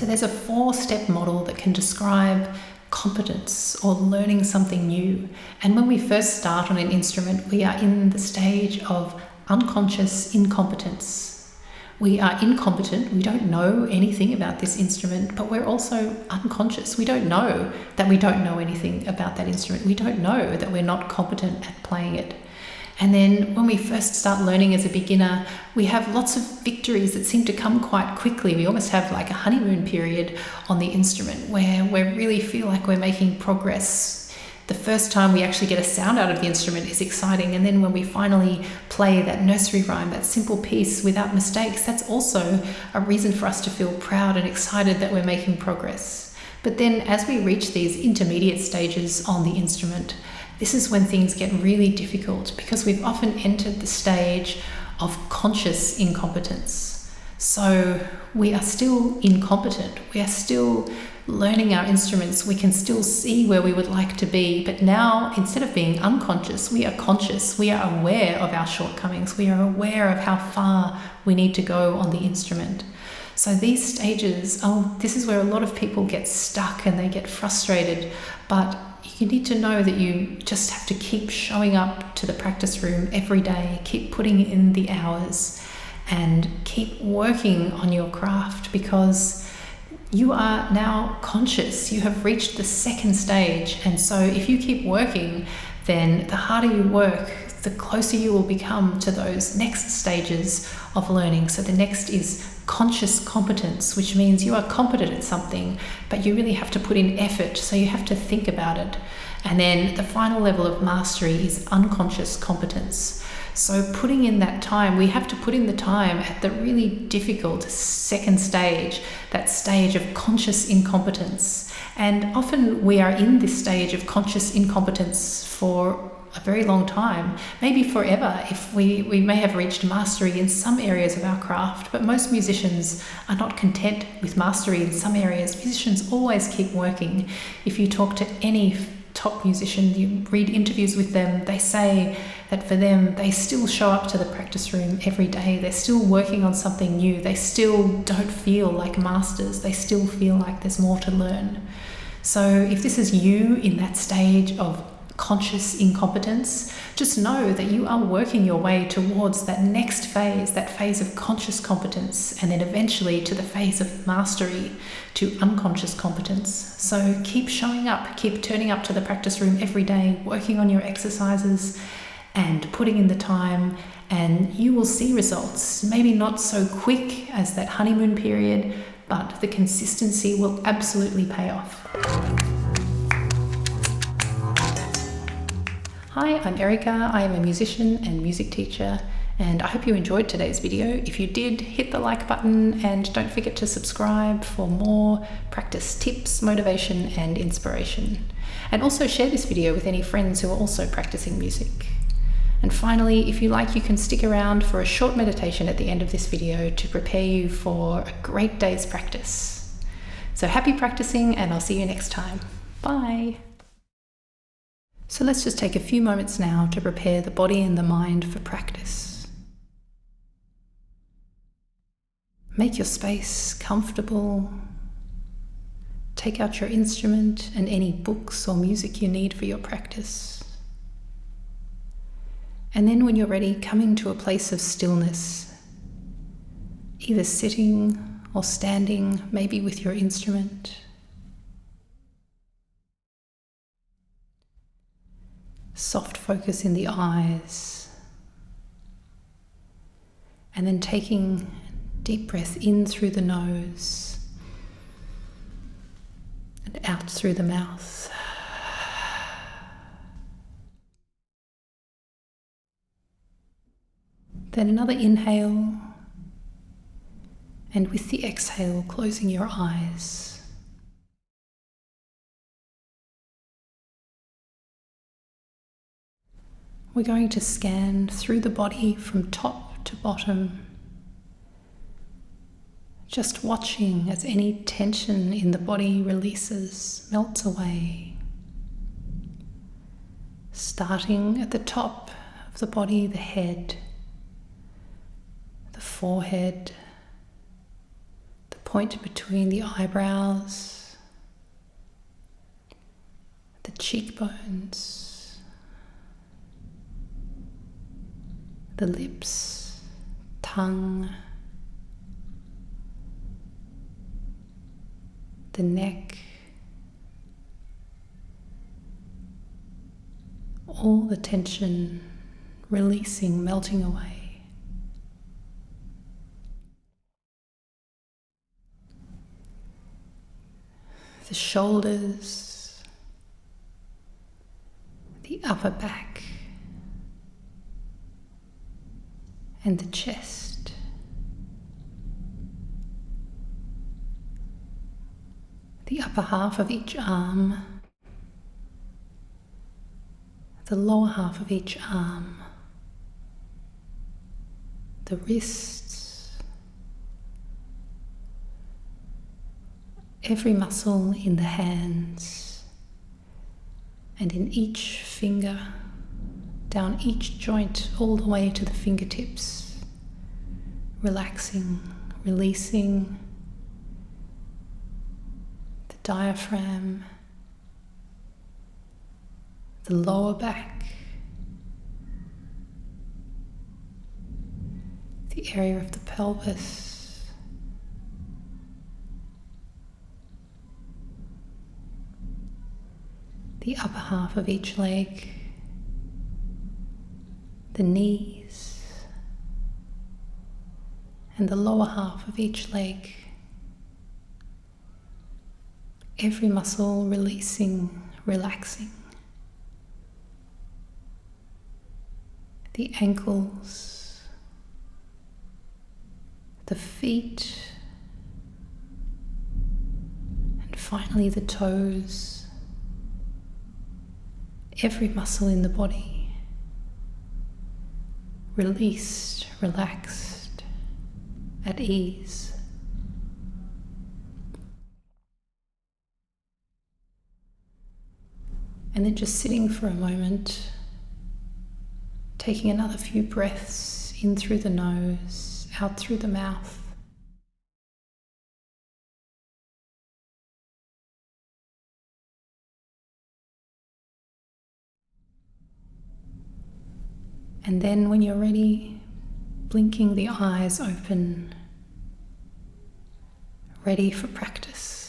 So there's a 4-step model that can describe competence or learning something new. And when we first start on an instrument, we are in the stage of unconscious incompetence. We are incompetent. We don't know anything about this instrument, but we're also unconscious. We don't know that we don't know anything about that instrument. We don't know that we're not competent at playing it. And then when we first start learning as a beginner, we have lots of victories that seem to come quite quickly. We almost have like a honeymoon period on the instrument where we really feel like we're making progress. The first time we actually get a sound out of the instrument is exciting. And then when we finally play that nursery rhyme, that simple piece without mistakes, that's also a reason for us to feel proud and excited that we're making progress. But then as we reach these intermediate stages on the instrument, this is when things get really difficult because we've often entered the stage of conscious incompetence. So we are still incompetent. We are still learning our instruments. We can still see where we would like to be. But now, instead of being unconscious, we are conscious. We are aware of our shortcomings. We are aware of how far we need to go on the instrument. So these stages, this is where a lot of people get stuck and they get frustrated. But you need to know that you just have to keep showing up to the practice room every day, keep putting in the hours and keep working on your craft because you are now conscious. You have reached the second stage. And so if you keep working, then the harder you work, the closer you will become to those next stages of learning. So the next is conscious competence, which means you are competent at something, but you really have to put in effort. So you have to think about it. And then the final level of mastery is unconscious competence. So putting in that time, we have to put in the time at the really difficult second stage, that stage of conscious incompetence. And often we are in this stage of conscious incompetence for a very long time, maybe forever, if we may have reached mastery in some areas of our craft, but most musicians are not content with mastery in some areas. Musicians always keep working. If you talk to any top musician, you read interviews with them, they say that for them, they still show up to the practice room every day. They're still working on something new. They still don't feel like masters. They still feel like there's more to learn. So if this is you in that stage of conscious incompetence, just know that you are working your way towards that next phase, that phase of conscious competence, and then eventually to the phase of mastery, to unconscious competence. So keep showing up, keep turning up to the practice room every day, working on your exercises and putting in the time, and you will see results. Maybe not so quick as that honeymoon period, but the consistency will absolutely pay off. Hi, I'm Erica. I am a musician and music teacher, and I hope you enjoyed today's video. If you did, hit the like button and don't forget to subscribe for more practice tips, motivation, and inspiration. And also share this video with any friends who are also practicing music. And finally, if you like, you can stick around for a short meditation at the end of this video to prepare you for a great day's practice. So happy practicing, and I'll see you next time. Bye. So let's just take a few moments now to prepare the body and the mind for practice. Make your space comfortable. Take out your instrument and any books or music you need for your practice. And then when you're ready, coming to a place of stillness, either sitting or standing, maybe with your instrument. Soft focus in the eyes, and then taking a deep breath in through the nose and out through the mouth. Then another inhale, and with the exhale, closing your eyes. We're going to scan through the body from top to bottom, just watching as any tension in the body releases, melts away. Starting at the top of the body, the head, the forehead, the point between the eyebrows, the cheekbones, the lips, tongue, the neck, all the tension releasing, melting away. The shoulders, the upper back, and the chest. The upper half of each arm, the lower half of each arm, the wrists, every muscle in the hands, and in each finger, down each joint all the way to the fingertips, relaxing, releasing the diaphragm, the lower back, the area of the pelvis, the upper half of each leg, the knees, and the lower half of each leg. Every muscle releasing, relaxing. The ankles, the feet, and finally the toes. Every muscle in the body released, relaxed, at ease. And then just sitting for a moment, taking another few breaths in through the nose, out through the mouth. And then when you're ready, blinking the eyes open, ready for practice.